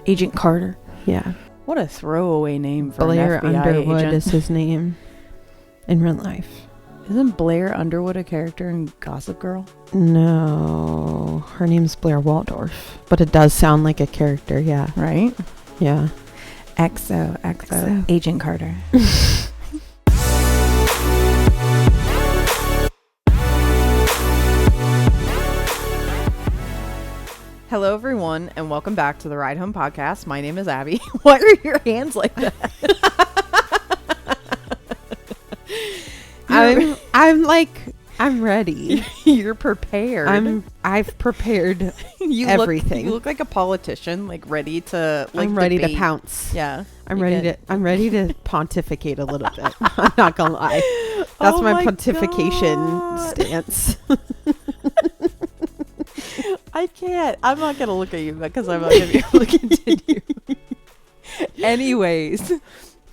Agent Carter. Yeah. What a throwaway name for Blair an FBI Underwood agent. is his name in real life. Isn't Blair Underwood a character in Gossip Girl? No, her name's Blair Waldorf, but it does sound like a character. Yeah. Right? Yeah. XO. Agent Carter. Hello, everyone, and welcome back to the Ride Home Podcast. My name is Abby. Why are your hands like that? I'm ready. You're prepared. I've prepared everything. You look like a politician, like ready to. Like, I'm ready debate. to pounce. Yeah, I'm ready to pontificate a little bit. I'm not gonna lie. That's my pontification stance. I can't. I'm not going to look at you because I'm not going to be able to continue. Anyways,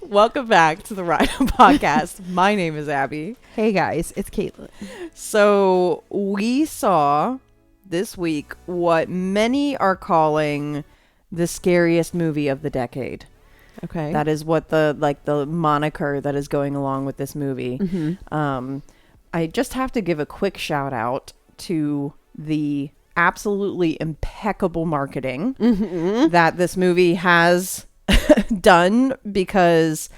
welcome back to the Ride Home Podcast. My name is Abby. Hey guys, it's Caitlin. So we saw this week what many are calling the scariest movie of the decade. Okay. That is what the moniker that is going along with this movie. Mm-hmm. I just have to give a quick shout out to the absolutely impeccable marketing that this movie has done, because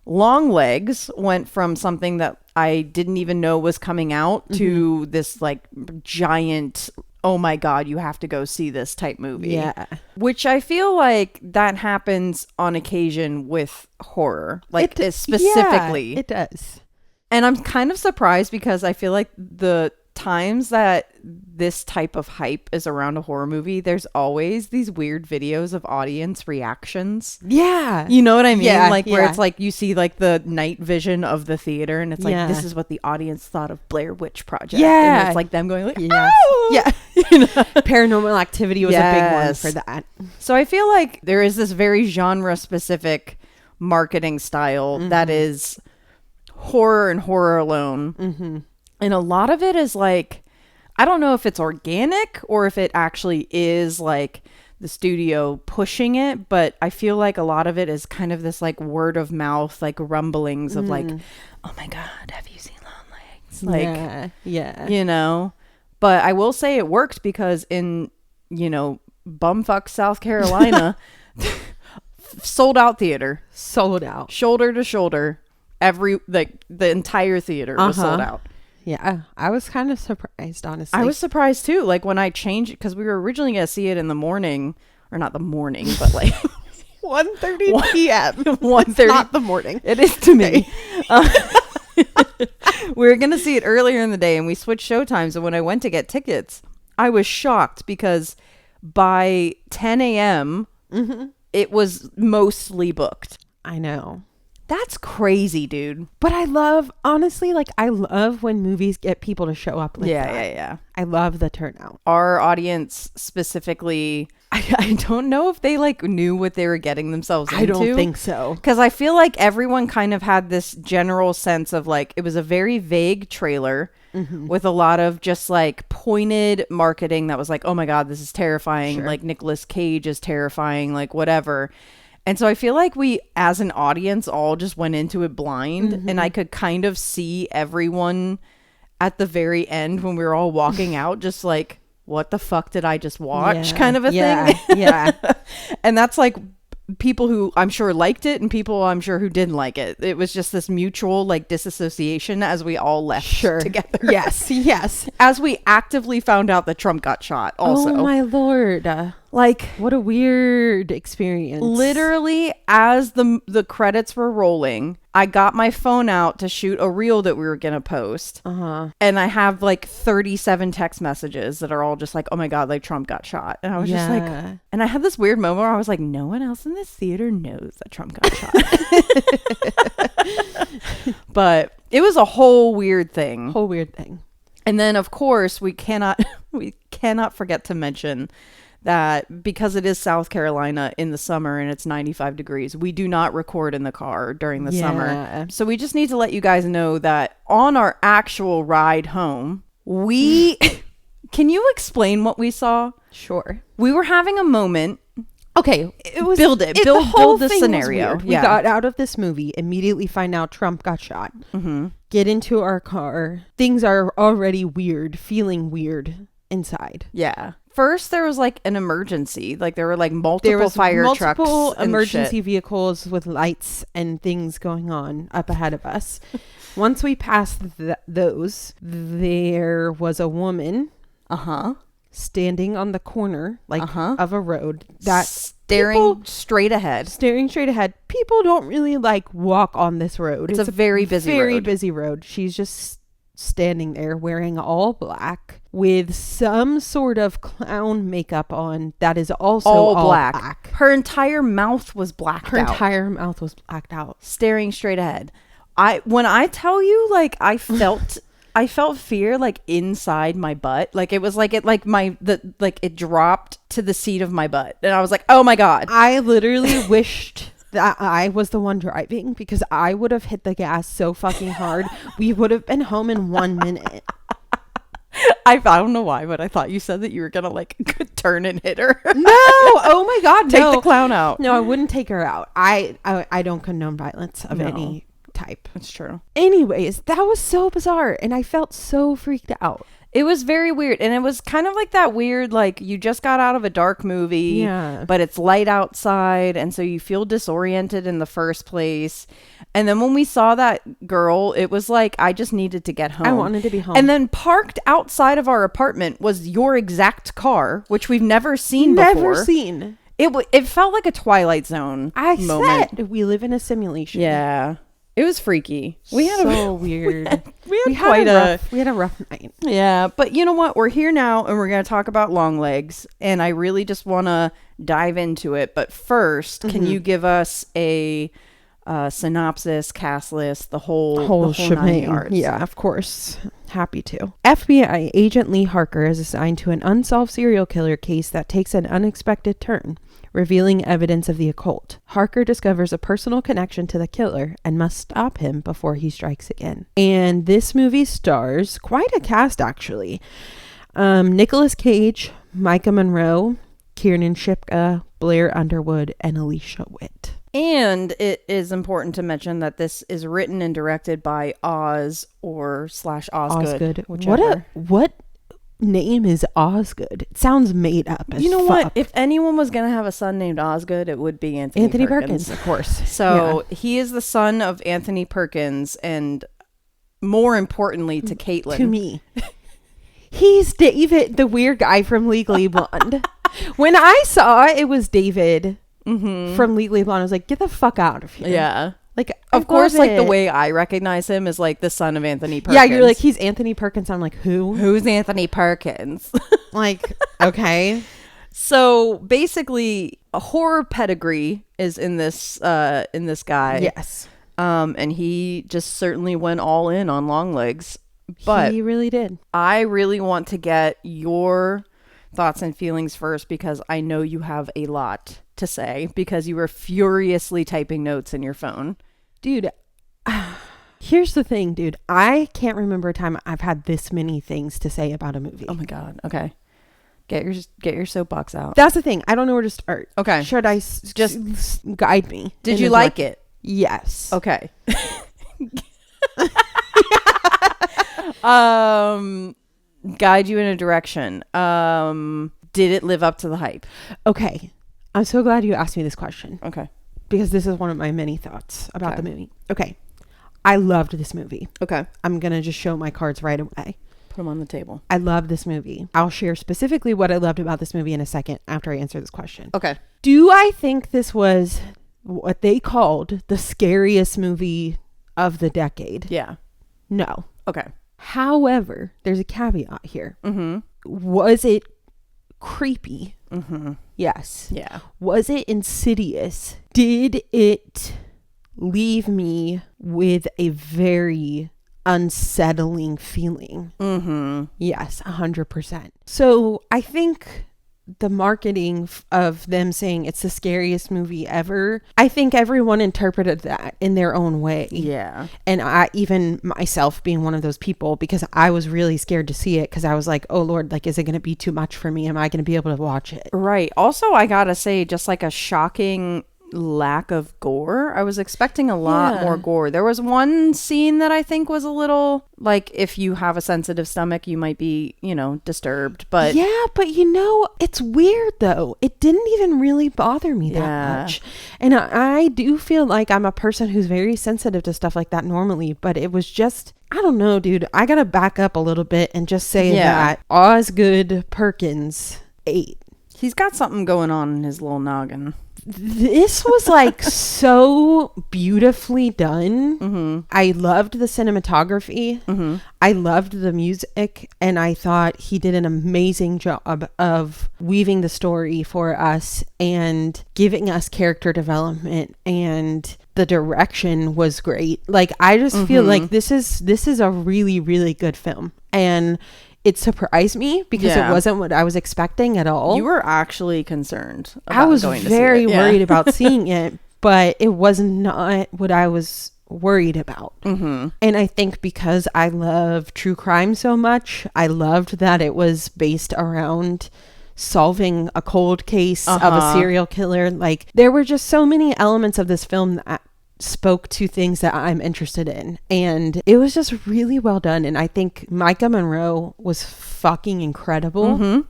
Longlegs went from something that I didn't even know was coming out to this like giant, oh my God, you have to go see this type movie. Yeah. Which I feel like that happens on occasion with horror, like specifically. Yeah, it does. And I'm kind of surprised because I feel like the times that this type of hype is around a horror movie, there's always these weird videos of audience reactions. Yeah. You know what I mean? Yeah, Where it's like you see like the night vision of the theater and it's like, this is what the audience thought of Blair Witch Project. Yeah. And it's like them going like, yes. oh! Yeah. You know? Paranormal Activity was a big one for that. So I feel like there is this very genre specific marketing style that is horror and horror alone. And a lot of it is like, I don't know if it's organic or if it actually is like the studio pushing it, but I feel like a lot of it is kind of this like word of mouth, like rumblings of like, oh my God, have you seen Longlegs? Like, yeah. You know, but I will say it worked because in, you know, bumfuck South Carolina, sold out theater. Sold out. Shoulder to shoulder. The entire theater was sold out. Yeah, I was kind of surprised, honestly. I was surprised too. Like when I changed, because we were originally going to see it in the morning, or not the morning, but like 1:30 p.m. 1:30. Not the morning. It is to me. We were going to see it earlier in the day and we switched showtimes. And when I went to get tickets, I was shocked because by 10 a.m., it was mostly booked. I know. That's crazy, dude. But I love when movies get people to show up like that. Yeah. I love the turnout. Our audience specifically, I don't know if they like knew what they were getting themselves into. I don't think so. Because I feel like everyone kind of had this general sense of like, it was a very vague trailer with a lot of just like pointed marketing that was like, oh my God, this is terrifying. Sure. Like Nicolas Cage is terrifying, like whatever. And so I feel like we, as an audience, all just went into it blind. And I could kind of see everyone at the very end when we were all walking out, just like, what the fuck did I just watch? Kind of a thing. Yeah. And that's like people who I'm sure liked it and people I'm sure who didn't like it. It was just this mutual like disassociation as we all left together. Yes. As we actively found out that Trump got shot also. Oh my Lord. Like, what a weird experience. Literally, as the credits were rolling, I got my phone out to shoot a reel that we were going to post. And I have like 37 text messages that are all just like, oh my God, like Trump got shot. And I was just like, and I had this weird moment where I was like, no one else in this theater knows that Trump got shot. But it was a whole weird thing. And then, of course, we cannot forget to mention that because it is South Carolina in the summer and it's 95 degrees, we do not record in the car during the summer. So we just need to let you guys know that on our actual ride home, we... Can you explain what we saw? Sure. We were having a moment Okay, it was build it. the whole Build the thing was scenario. weird. Yeah. We got out of this movie, immediately find out Trump got shot. Mm-hmm. Get into our car. Things are already weird, feeling weird inside. Yeah. First, there was like an emergency. Like there were like multiple fire trucks, multiple and emergency shit. vehicles with lights and things going on up ahead of us. Once we passed those, there was a woman. Standing on the corner of a road that staring straight ahead. People don't really like walk on this road. It's a very busy road. She's just standing there wearing all black with some sort of clown makeup on that is also all black. Her entire mouth was blacked out. Staring straight ahead. When I tell you, like, I felt fear like inside my butt. Like it was like it dropped to the seat of my butt. And I was like, oh my God. I literally wished that I was the one driving because I would have hit the gas so fucking hard. We would have been home in 1 minute. I don't know why, but I thought you said that you were going to like turn and hit her. No. Oh my God. Take the clown out. No, I wouldn't take her out. I don't condone violence of any type. It's true. Anyways, that was so bizarre and I felt so freaked out. It was very weird, and it was kind of like that weird, like you just got out of a dark movie, but it's light outside, and so you feel disoriented in the first place. And then when we saw that girl, it was like I just needed to get home. I wanted to be home. And then parked outside of our apartment was your exact car, which we've never seen before. It felt like a Twilight Zone moment. Said we live in a simulation. Yeah. It was freaky. We had weird. We had a rough night. Yeah, but you know what? We're here now, and we're going to talk about Longlegs, and I really just want to dive into it. But first, can you give us a synopsis, cast list, the whole 9 yards? Yeah, of course. Happy to. FBI agent Lee Harker is assigned to an unsolved serial killer case that takes an unexpected turn, revealing evidence of the occult. Harker discovers a personal connection to the killer and must stop him before he strikes again. And this movie stars quite a cast, actually. Nicolas Cage, Micah Monroe, Kiernan Shipka, Blair Underwood, and Alicia Witt. And it is important to mention that this is written and directed by Oz or /Osgood. Whichever. What name is Osgood? It sounds made up as You know fuck. what? If anyone was going to have a son named Osgood, it would be Anthony Perkins. Of course. So he is the son of Anthony Perkins, and more importantly to Caitlin. To me. He's David, the weird guy from Legally Blonde. When I saw it was David from Legally Blonde, I was like, get the fuck out of here. Yeah. Like, of course, like the way I recognize him is like the son of Anthony Perkins. Yeah, you're like, he's Anthony Perkins. I'm like, who? Who's Anthony Perkins? Like, okay. So basically, a horror pedigree is in this guy. Yes. And he just certainly went all in on Longlegs. But he really did. I really want to get your thoughts and feelings first because I know you have a lot to say because you were furiously typing notes in your phone. Dude, here's the thing, dude. I can't remember a time I've had this many things to say about a movie. Oh my God. Okay. Get your soapbox out. That's the thing. I don't know where to start. Okay. Should I just guide me? Did you like it? Yes. Okay. Guide you in a direction. Did it live up to the hype? Okay. I'm so glad you asked me this question. Okay. Because this is one of my many thoughts about the movie. Okay. I loved this movie. Okay. I'm going to just show my cards right away. Put them on the table. I love this movie. I'll share specifically what I loved about this movie in a second after I answer this question. Okay. Do I think this was what they called the scariest movie of the decade? Yeah. No. Okay. However, there's a caveat here. Was it creepy? Yes. Yeah. Was it insidious? Did it leave me with a very unsettling feeling? Yes, 100%. So I think the marketing of them saying it's the scariest movie ever, I think everyone interpreted that in their own way. Yeah. And I, even myself being one of those people, because I was really scared to see it, because I was like, oh Lord, like, is it going to be too much for me? Am I going to be able to watch it? Right. Also, I gotta say, just like a shocking lack of gore. I was expecting a lot more gore. There was one scene that I think was a little, like, if you have a sensitive stomach, you might be, you know, disturbed. But yeah, but you know, it's weird though. It didn't even really bother me that much. And I do feel like I'm a person who's very sensitive to stuff like that normally, but it was just, I don't know, dude. I gotta back up a little bit and just say that Osgood Perkins ate. He's got something going on in his little noggin. This was like so beautifully done. I loved the cinematography. I loved the music, and I thought he did an amazing job of weaving the story for us and giving us character development, and the direction was great. Like, I just feel like this is a really, really good film, and it surprised me because it wasn't what I was expecting at all. You were actually concerned about I was going to very see it. worried about seeing it, but it was not what I was worried about. And I think because I love true crime so much, I loved that it was based around solving a cold case of a serial killer. Like, there were just so many elements of this film that spoke to things that I'm interested in, and it was just really well done. And I think Micah Monroe was fucking incredible.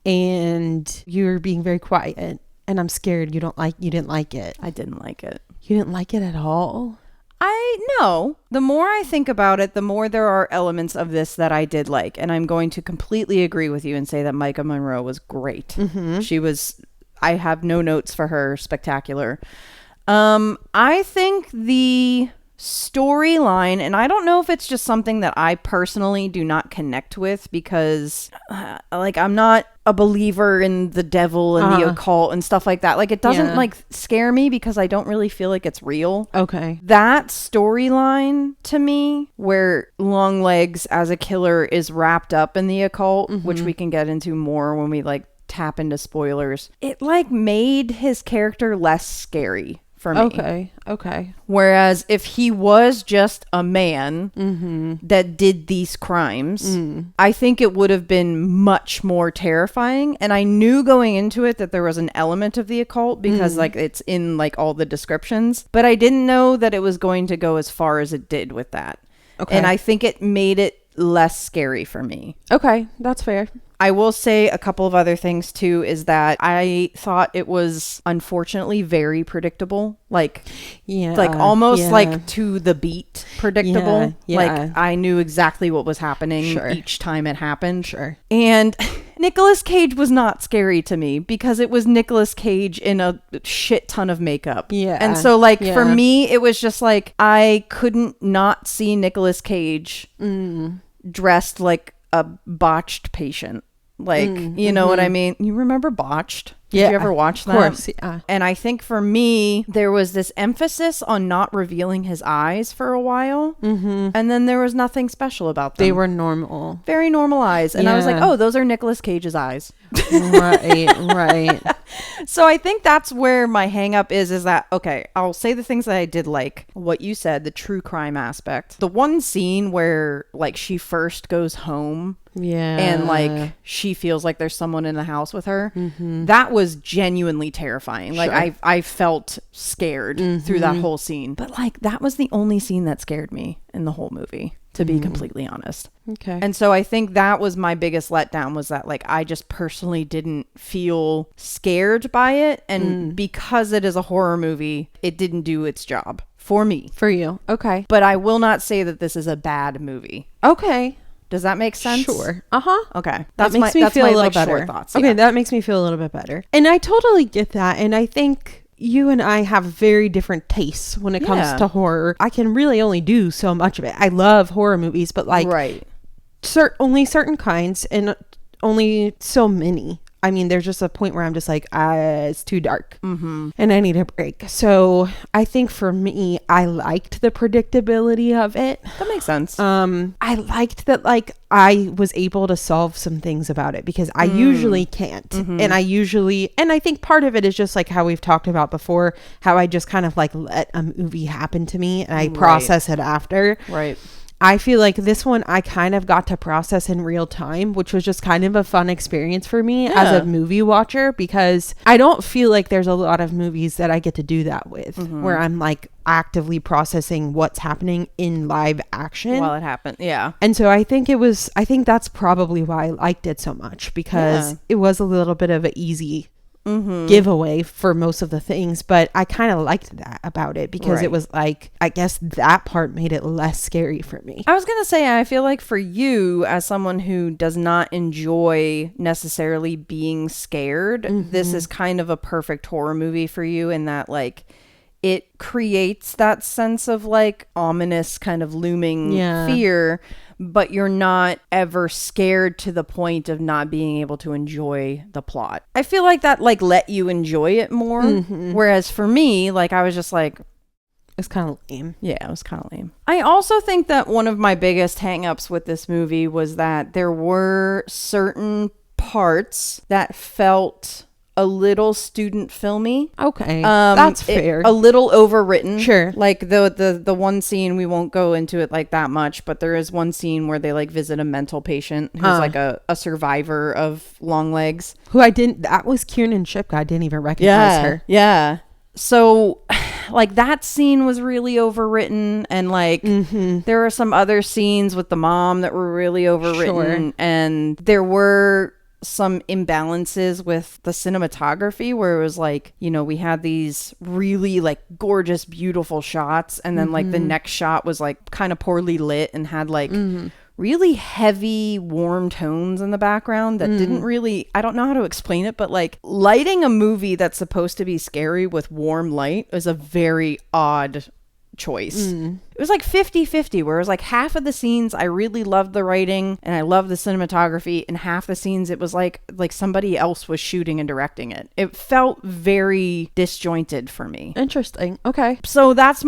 And you're being very quiet, and I'm scared you didn't like it. I didn't like it. You didn't like it at all? No. The more I think about it, the more there are elements of this that I did like, and I'm going to completely agree with you and say that Micah Monroe was great. She was, I have no notes for her, spectacular. I think the storyline, and I don't know if it's just something that I personally do not connect with, because like, I'm not a believer in the devil and the occult and stuff like that. Like, it doesn't like scare me because I don't really feel like it's real. Okay. That storyline to me, where Longlegs as a killer is wrapped up in the occult, which we can get into more when we like tap into spoilers, it like made his character less scary for me. Okay. Whereas if he was just a man that did these crimes, I think it would have been much more terrifying. And I knew going into it that there was an element of the occult because like it's in like all the descriptions, but I didn't know that it was going to go as far as it did with that. Okay. And I think it made it less scary for me. Okay, that's fair. I will say a couple of other things too, is that I thought it was unfortunately very predictable. Like, almost like to the beat predictable. Like, I knew exactly what was happening each time it happened. And Nicolas Cage was not scary to me because it was Nicolas Cage in a shit ton of makeup. And so like for me, it was just like, I couldn't not see Nicolas Cage dressed like a botched patient. Like, you know what I mean? You remember Botched? Did you ever watch that? Of course, yeah. And I think for me, there was this emphasis on not revealing his eyes for a while. And then there was nothing special about them. They were normal. Very normal eyes. And I was like, oh, those are Nicolas Cage's eyes. Right. So I think that's where my hang up is that, okay, I'll say the things that I did like. What you said, the true crime aspect. The one scene where like she first goes home. And like she feels like there's someone in the house with her. That was genuinely terrifying. Like I felt scared through that whole scene. But like that was the only scene that scared me in the whole movie, to be completely honest. Okay. And so I think that was my biggest letdown, was that like I just personally didn't feel scared by it, and because it is a horror movie, it didn't do its job for me. For you. Okay. But I will not say that this is a bad movie. Okay. Does that make sense? Sure. Okay. That makes me feel a little better. Thoughts. Okay, that makes me feel a little bit better. And I totally get that. And I think you and I have very different tastes when it comes to horror. I can really only do so much of it. I love horror movies, but like only certain kinds and only so many I mean, there's just a point where I'm just like, it's too dark and I need a break. So I think for me, I liked the predictability of it. That makes sense. I liked that, like, I was able to solve some things about it because I usually can't. And I think part of it is just like how we've talked about before, how I just kind of like let a movie happen to me and I process it after. Right. I feel like this one I kind of got to process in real time, which was just kind of a fun experience for me as a movie watcher, because I don't feel like there's a lot of movies that I get to do that with, where I'm like actively processing what's happening in live action while it happened. Yeah. And so I think that's probably why I liked it so much, because it was a little bit of an easy giveaway for most of the things, but I kind of liked that about it because it was like, I guess that part made it less scary for me. I was gonna say, I feel like for you, as someone who does not enjoy necessarily being scared, this is kind of a perfect horror movie for you, in that like it creates that sense of like ominous kind of looming fear, but you're not ever scared to the point of not being able to enjoy the plot. I feel like that like let you enjoy it more. Whereas for me, like I was just like, it's kind of lame. Yeah, it was kind of lame. I also think that one of my biggest hangups with this movie was that there were certain parts that felt a little student filmy. Okay, that's fair. A little overwritten. Sure. Like the one scene, we won't go into it like that much, but there is one scene where they like visit a mental patient who's like a survivor of Longlegs. That was Kiernan Shipka. I didn't even recognize her. Yeah. So like that scene was really overwritten, and like there were some other scenes with the mom that were really overwritten, and there were some imbalances with the cinematography where it was like, you know, we had these really like gorgeous, beautiful shots, and then like the next shot was like kind of poorly lit and had like really heavy, warm tones in the background that didn't really, I don't know how to explain it, but like lighting a movie that's supposed to be scary with warm light is a very odd choice. It was like 50-50, where it was like half of the scenes I really loved the writing and I loved the cinematography, and half the scenes it was like somebody else was shooting and directing it. It felt very disjointed for me. Interesting. Okay. So those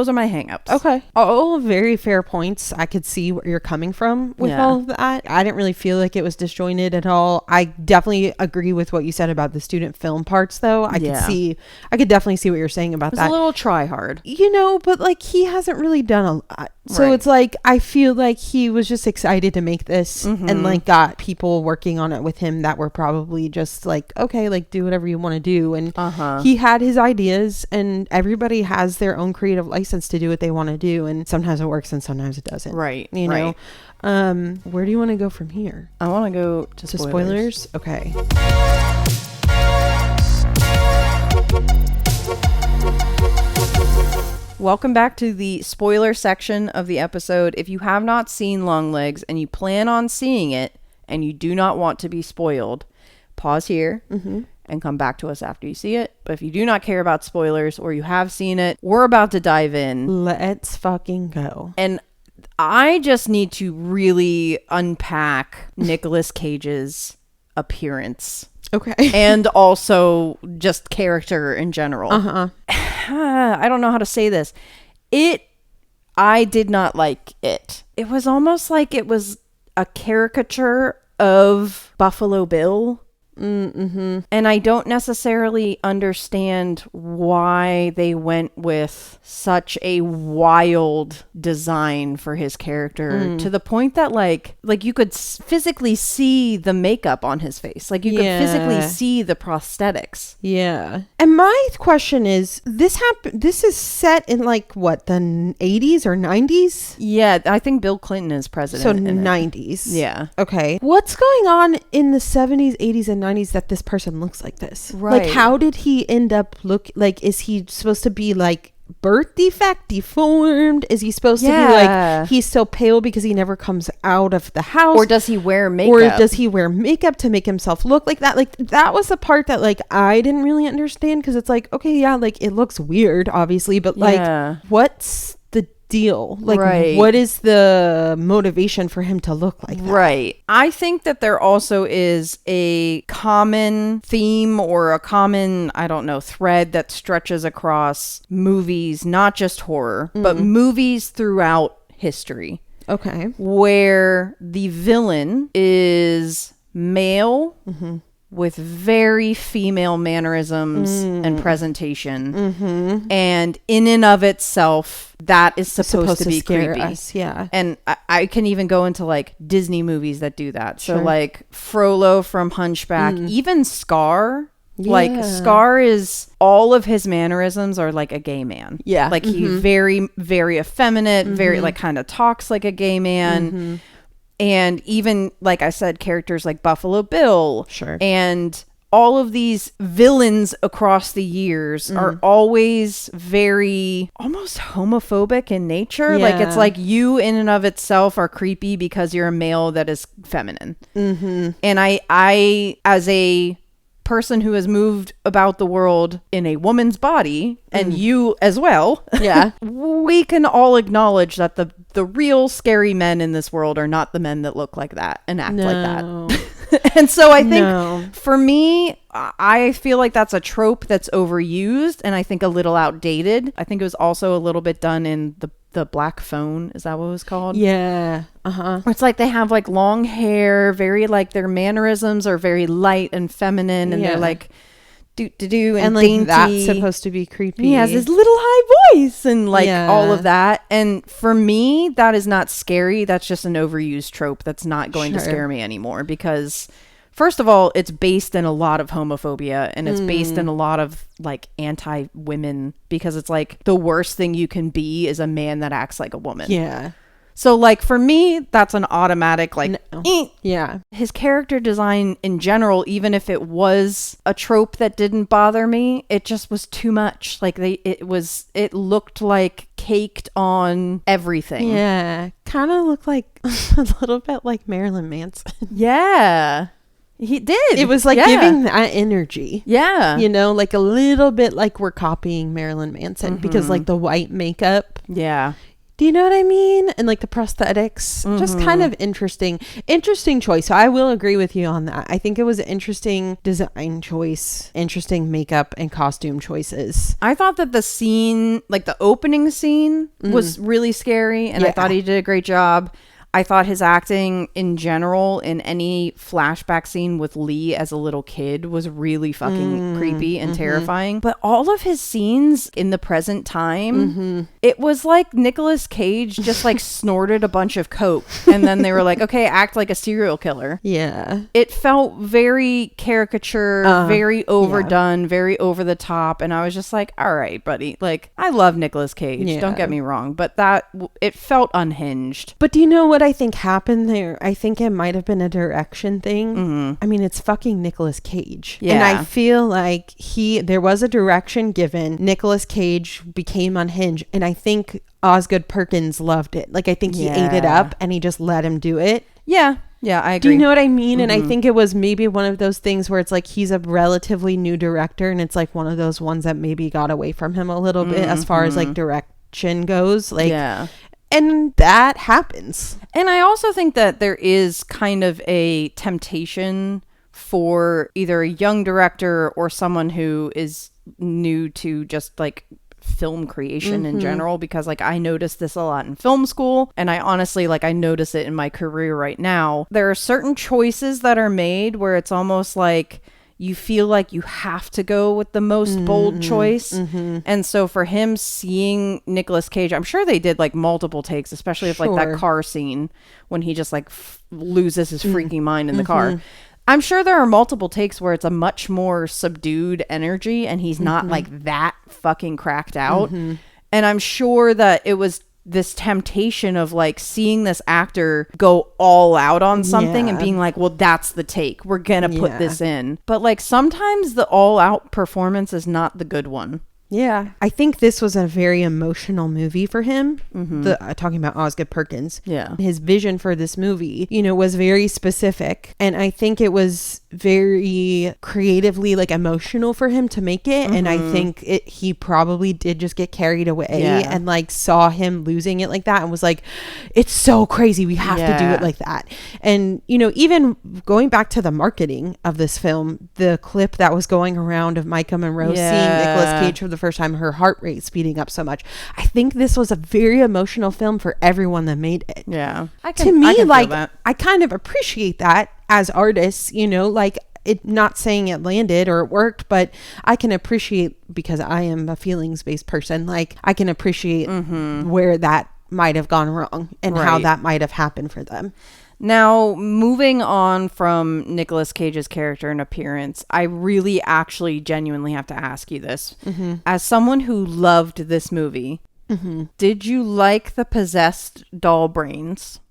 are my hangups. Okay. All very fair points. I could see where you're coming from with all of that. I didn't really feel like it was disjointed at all. I definitely agree with what you said about the student film parts though. I could definitely see what you're saying about that. It's a little try hard. You know, but like he hasn't really done a lot. So it's like, I feel like he was just excited to make this and like got people working on it with him that were probably just like, okay, like do whatever you want to do. And he had his ideas, and everybody has their own creative license to do what they want to do. And sometimes it works and sometimes it doesn't. Right. You know? Where do you want to go from here? I want to go to spoilers. Okay. Welcome back to the spoiler section of the episode. If you have not seen Longlegs and you plan on seeing it and you do not want to be spoiled, pause here and come back to us after you see it. But if you do not care about spoilers or you have seen it, we're about to dive in. Let's fucking go. And I just need to really unpack Nicolas Cage's appearance. Okay. And also just character in general. I don't know how to say this. I did not like it. It was almost like it was a caricature of Buffalo Bill. And I don't necessarily understand why they went with such a wild design for his character to the point that like you could physically see the makeup on his face. Like you could physically see the prosthetics. Yeah. And my question is, this is set in like what, the 80s or 90s? Yeah, I think Bill Clinton is president. So 90s. Yeah. Okay. What's going on in the 70s, 80s, and 90s that this person looks like this? Right. Like, how did he end up like, is he supposed to be like birth defect, deformed? Is he supposed to be like, he's so pale because he never comes out of the house? Or does he wear makeup? To make himself look like that? Like, that was the part that like I didn't really understand, because it's like, okay, yeah, like it looks weird obviously, but like what's the deal? Like, Right. what is the motivation for him to look like that? Right. I think that there also is a common theme or a common, I don't know, thread that stretches across movies, not just horror, but movies throughout history. Okay. Where the villain is male with very female mannerisms and presentation. And in and of itself, that is supposed to be scare creepy. us, yeah. And I can even go into like Disney movies that do that. So Sure. like Frollo from Hunchback, even Scar. Like Yeah. Scar is, all of his mannerisms are like a gay man. Yeah. Like he very, very effeminate, very like kind of talks like a gay man. And even, like I said, characters like Buffalo Bill. Sure. And all of these villains across the years are always very almost homophobic in nature. Like it's Yeah. like you in and of itself are creepy because you're a male that is feminine. And I as a person who has moved about the world in a woman's body, and you as well, Yeah. we can all acknowledge that the real scary men in this world are not the men that look like that and act like that. And so I think for me, I feel like that's a trope that's overused and I think a little outdated. I think it was also a little bit done in the Black Phone. Is that what it was called? Yeah. It's like they have like long hair, very like their mannerisms are very light and feminine, and they're like do and like dainty. that's supposed to be creepy. He has his little high voice and like all of that. And for me, that is not scary. That's just an overused trope that's not going to scare me anymore, because first of all, it's based in a lot of homophobia, and it's based in a lot of like anti-women, because it's like the worst thing you can be is a man that acts like a woman. Yeah. So like for me, that's an automatic like, Yeah. His character design in general, even if it was a trope that didn't bother me, it just was too much. Like it looked like caked on everything. Yeah. Kind of looked like a little bit like Marilyn Manson. Yeah. He did. It was like giving that energy. Yeah. You know, like a little bit like we're copying Marilyn Manson, because like the white makeup. Yeah. Do you know what I mean? And like the prosthetics, just kind of interesting choice. So I will agree with you on that. I think it was an interesting design choice, interesting makeup and costume choices. I thought that the scene, like the opening scene, was really scary, and I thought he did a great job. I thought his acting in general in any flashback scene with Lee as a little kid was really fucking creepy and terrifying. But all of his scenes in the present time, it was like Nicolas Cage just like snorted a bunch of coke, and then they were like, okay, act like a serial killer. Yeah. It felt very caricature, very overdone, very over the top. And I was just like, all right, buddy. Like, I love Nicolas Cage. Don't get me wrong. But it felt unhinged. But do you know what I think happened there? I think it might have been a direction thing. I mean, it's fucking Nicolas Cage. Yeah. And I feel like there was a direction given. Nicolas Cage became unhinged. And I think Osgood Perkins loved it. Like, I think he ate it up and he just let him do it. Yeah. Yeah, I agree. Do you know what I mean? And I think it was maybe one of those things where it's like he's a relatively new director, and it's like one of those ones that maybe got away from him a little bit as far as like direction goes. Like, and that happens. And I also think that there is kind of a temptation for either a young director or someone who is new to just like film creation in general, because like I noticed this a lot in film school, and I honestly like I notice it in my career right now. There are certain choices that are made where it's almost like you feel like you have to go with the most bold choice. And so for him, seeing Nicolas Cage, I'm sure they did like multiple takes, especially if like that car scene when he just like loses his freaking mind in the car. I'm sure there are multiple takes where it's a much more subdued energy and he's not like that fucking cracked out. And I'm sure that it was this temptation of like seeing this actor go all out on something and being like, well, that's the take. We're going to put this in. But like sometimes the all out performance is not the good one. Yeah. I think this was a very emotional movie for him. Talking about Osgood Perkins. Yeah. His vision for this movie, was very specific. And I think it was very creatively like emotional for him to make it. And I think he probably did just get carried away and like saw him losing it like that and was like, it's so crazy. We have to do it like that. And, even going back to the marketing of this film, the clip that was going around of Micah Monroe seeing Nicolas Cage for the first time, her heart rate speeding up so much. I think this was a very emotional film for everyone that made it. Yeah. I kind of appreciate that as artists, like it, not saying it landed or it worked, but I can appreciate, because I am a feelings-based person, like I can appreciate where that might have gone wrong and how that might have happened for them. Now, moving on from Nicolas Cage's character and appearance, I really actually genuinely have to ask you this. As someone who loved this movie, did you like the possessed doll brains?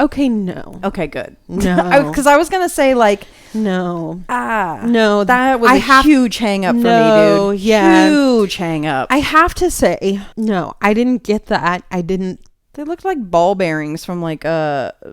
Okay, no. Okay, good. No. Because I was going to say, like... No. No, that was a huge hang-up for me, dude. Yeah. Huge hang-up. I have to say, no, I didn't get that. I didn't. They looked like ball bearings from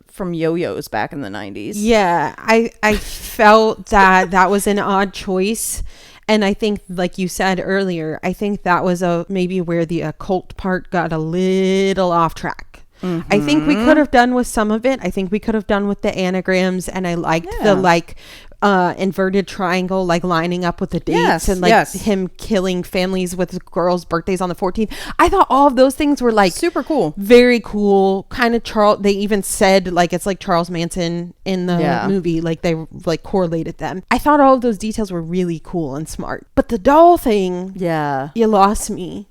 from yo-yos back in the 90s. Yeah, I felt that was an odd choice. And I think, like you said earlier, I think that was maybe where the occult part got a little off track. I think we could have done with some of it. I think we could have done with the anagrams, and I liked the inverted triangle, like lining up with the dates, and him killing families with girls' birthdays on the 14th. I thought all of those things were like super cool, very cool. Kind of Charles. They even said like it's like Charles Manson in the movie. Like they like correlated them. I thought all of those details were really cool and smart. But the doll thing, you lost me.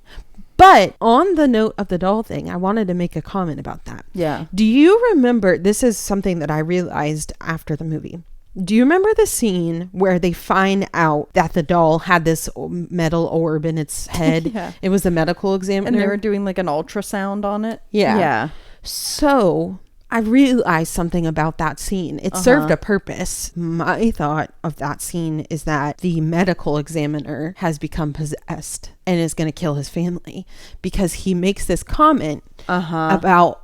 But on the note of the doll thing, I wanted to make a comment about that. Yeah. Do you remember, this is something that I realized after the movie. Do you remember the scene where they find out that the doll had this metal orb in its head? It was the medical examiner. And they were doing like an ultrasound on it? Yeah. So I realized something about that scene. It served a purpose. My thought of that scene is that the medical examiner has become possessed and is going to kill his family, because he makes this comment about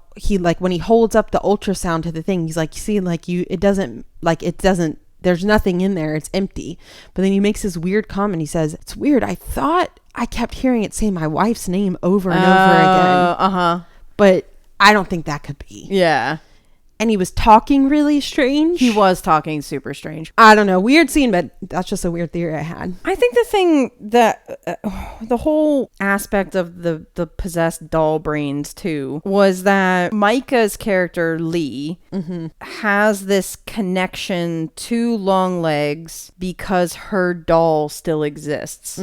when he holds up the ultrasound to the thing, he's like, see, like it doesn't, there's nothing in there. It's empty. But then he makes this weird comment. He says, it's weird. I thought I kept hearing it say my wife's name over and over again. But I don't think that could be. Yeah. And he was talking really strange. He was talking super strange. I don't know. Weird scene, but that's just a weird theory I had. I think the thing that the whole aspect of the possessed doll brains too was that Micah's character Lee has this connection to Longlegs because her doll still exists.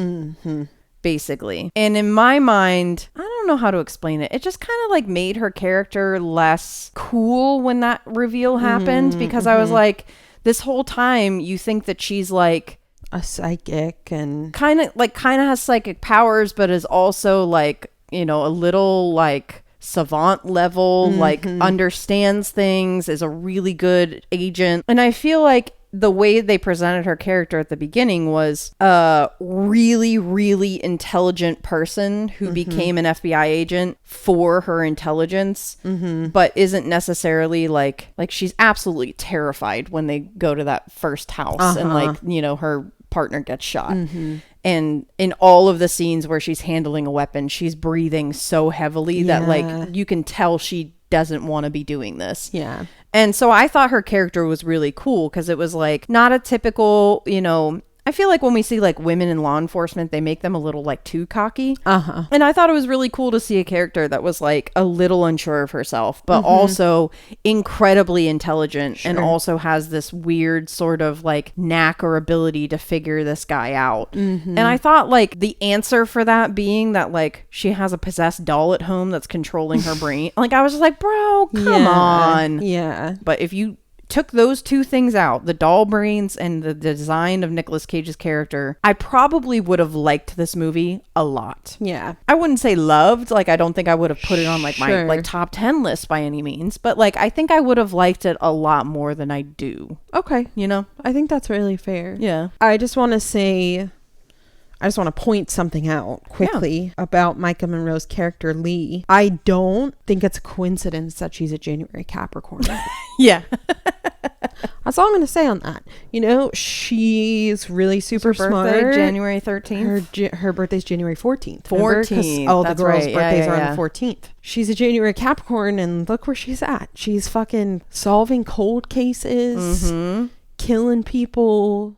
Basically. And in my mind, I don't know how to explain it. It just kind of like made her character less cool when that reveal happened, because I was like, this whole time you think that she's like a psychic and kind of has psychic powers, but is also like, a little like savant level, like understands things, is a really good agent. And I feel like the way they presented her character at the beginning was a really, really intelligent person who became an FBI agent for her intelligence, but isn't necessarily like she's absolutely terrified when they go to that first house and her partner gets shot. And in all of the scenes where she's handling a weapon, she's breathing so heavily that like you can tell she doesn't want to be doing this. Yeah. And so I thought her character was really cool, because it was like not a typical, I feel like when we see like women in law enforcement, they make them a little like too cocky. And I thought it was really cool to see a character that was like a little unsure of herself, but also incredibly intelligent and also has this weird sort of like knack or ability to figure this guy out. And I thought like the answer for that being that like she has a possessed doll at home that's controlling her brain. Like I was just like, bro, come on. Yeah. But if you took those two things out, the doll brains and the design of Nicolas Cage's character, I probably would have liked this movie a lot. Yeah. I wouldn't say loved, like I don't think I would have put it on like my like top 10 list by any means, but like I think I would have liked it a lot more than I do. Okay. I think that's really fair. Yeah. I just want to say I just want to point something out quickly about Micah Monroe's character, Lee. I don't think it's a coincidence that she's a January Capricorn. Yeah. That's all I'm going to say on that. You know, she's really super smart. January 13th. Her birthday's January 14th. 14th. All the That's girls' right. birthdays are on the 14th. She's a January Capricorn, and look where she's at. She's fucking solving cold cases, killing people.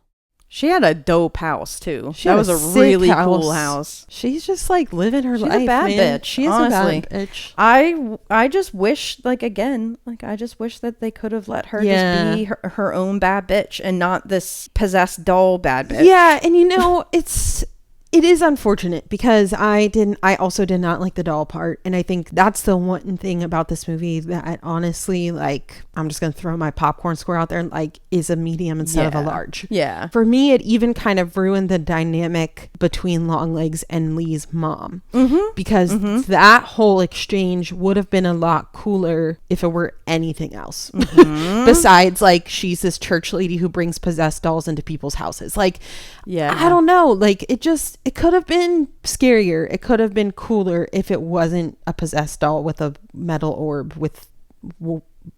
She had a dope house too. She that had was a a sick really house. cool house. She's just like living her life. She's a bad man. bitch. She is honestly. a bad bitch. I just wish, like, again, like, I just wish that they could have let her just be her own bad bitch and not this possessed doll bad bitch. Yeah, and you know, it is unfortunate because I also did not like the doll part, and I think that's the one thing about this movie that honestly, like, I'm just gonna throw my popcorn score out there, like, is a medium instead of a large. Yeah. For me, it even kind of ruined the dynamic between Longlegs and Lee's mom, because that whole exchange would have been a lot cooler if it were anything else. Besides, like, she's this church lady who brings possessed dolls into people's houses. Like, I don't know, like, it could have been scarier. It could have been cooler if it wasn't a possessed doll with a metal orb with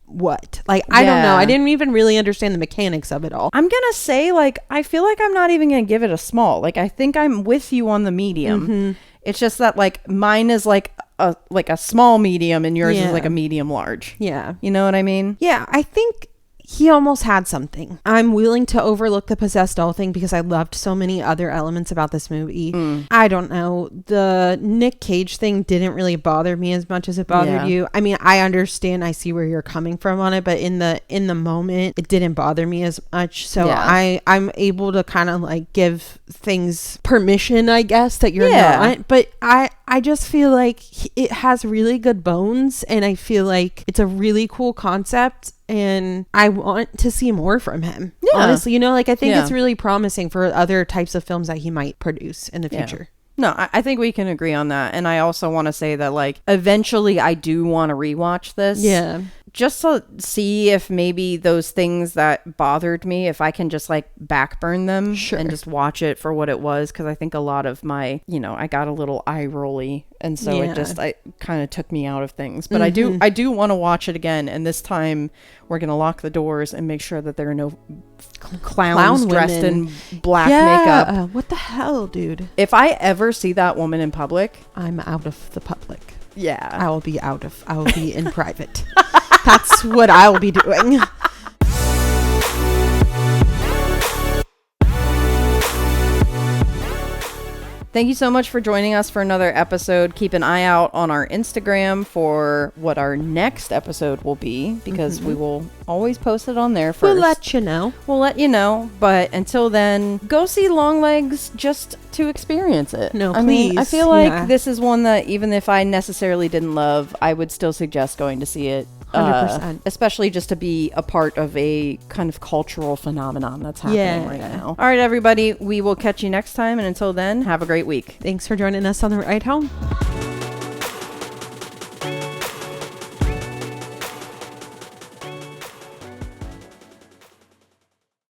what? Like, I don't know. I didn't even really understand the mechanics of it all. I'm going to say, like, I feel like I'm not even going to give it a small. Like, I think I'm with you on the medium. It's just that, like, mine is like a small medium and yours is like a medium large. Yeah. You know what I mean? Yeah, I think he almost had something. I'm willing to overlook the possessed doll thing because I loved so many other elements about this movie. I don't know. The Nick Cage thing didn't really bother me as much as it bothered you. I mean, I understand. I see where you're coming from on it, but in the moment, it didn't bother me as much. So I'm able to kind of like give things permission, I guess, that you're not. But I just feel like it has really good bones, and I feel like it's a really cool concept, and I want to see more from him. Honestly, you know, like, I think it's really promising for other types of films that he might produce in the future. No, I think we can agree on that. And I also want to say that, like, eventually I do want to rewatch this. Yeah. Just to see if maybe those things that bothered me, if I can just, like, backburn them and just watch it for what it was. Because I think a lot of my, you know, I got a little eye rolly. And so it kind of took me out of things. But I do want to watch it again. And this time we're going to lock the doors and make sure that there are no clowns dressed in black makeup. What the hell, dude? If I ever see that woman in public, I'm out of the public. Yeah. I will be in private. That's what I will be doing. Thank you so much for joining us for another episode. Keep an eye out on our Instagram for what our next episode will be, because we will always post it on there first. We'll let you know. But until then, go see Longlegs just to experience it. No, I please. mean, I feel like this is one that, even if I necessarily didn't love, I would still suggest going to see it. 100%. Especially just to be a part of a kind of cultural phenomenon that's happening right now. All right, everybody, we will catch you next time. And until then, have a great week. Thanks for joining us on the ride home.